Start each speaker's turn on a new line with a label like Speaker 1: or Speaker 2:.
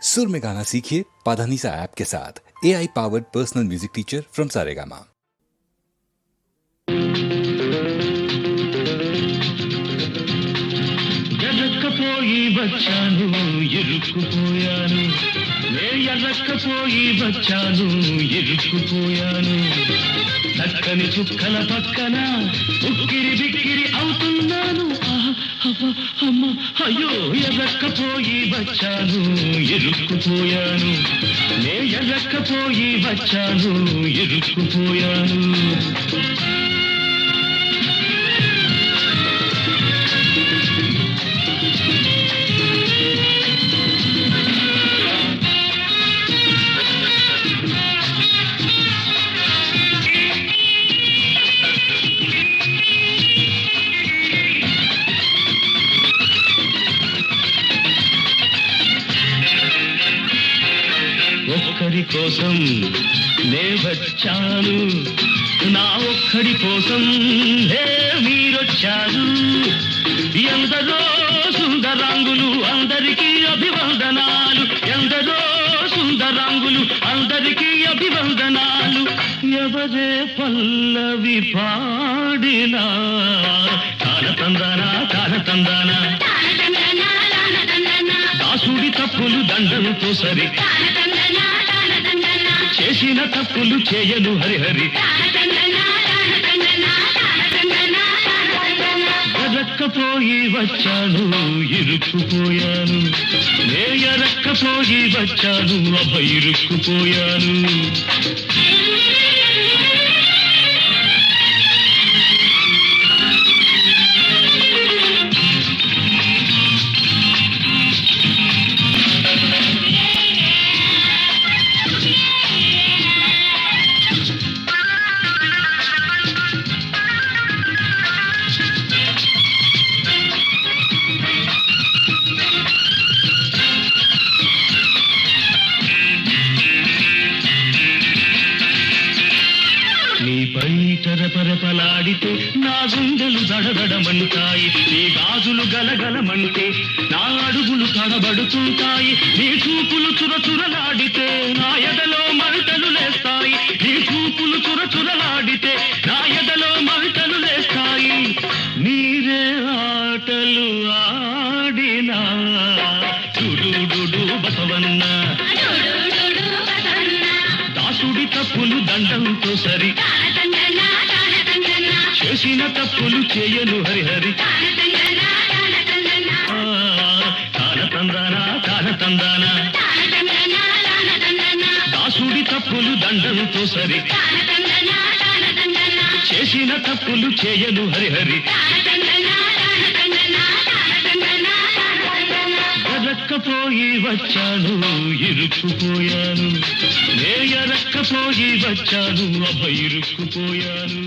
Speaker 1: सुर में गाना सीखिए पाधानीसा ऐप के साथ। AI powered personal music teacher from Saregama.
Speaker 2: ఎర్రక్కపోయి వచ్చాను ఇరుక్కుపోయాను ఎర్రక్కపోయి వచ్చాను ఇరుక్కుపోయాను చక్కని చుక్కల పక్కన ఉక్కిరి బిక్కిరి అవుతున్నాను అమ్మ అయ్యో ఎర్రక్కపోయి వచ్చాను ఇరుక్కుపోయాను ఎర్రక్కపోయి వచ్చాను ఇరుక్కుపోయాను ఒక్కడి కోసం నే వచ్చాను నా ఒక్కడి కోసం మీరొచ్చారు ఎందరో సుందరాంగులు అందరికీ అభివందనాలు ఎందరో సుందరాంగులు అందరికీ అభివందనాలు ఎవరే పల్లవి పాడినా కాలతందానా కాలతందానా దాసుడి తప్పులు దండంతో సరి చేసిన తప్పులు చేయను హరిహరి ఎరక్కపోయి వచ్చాను ఇరుక్కుపోయాను ఎరక్కపోయి వచ్చాను అబ్బ ఇరుక్కుపోయాను నీపై తరపరపలాడితే నా గుండెలు దడదడమంటాయి నీ గాజులు గలగలమంటే నా అడుగులు తడబడుతుంటాయి నీ చూపులు చురచురలాడితే నా ఎదలో మంటలు లేస్తాయి నీ చూపులు చురచురలాడితే నా ఎదలో మంటలు లేస్తాయి మీరే ఆటలు ఆడినా చుడు బసవన్న దాసుడి తప్పులు దండంతో సరి చేసిన తప్పులు చేయను హరిహరి కాలతందానా కాలతందానా దాసుడి తప్పులు దండంతో సరి చేసిన తప్పులు చేయను హరిహరి ఎరక్కపోయి వచ్చాను ఇరుక్కుపోయాను ఎరక్కపోయి వచ్చాను అబ్బ ఇరుక్కుపోయాను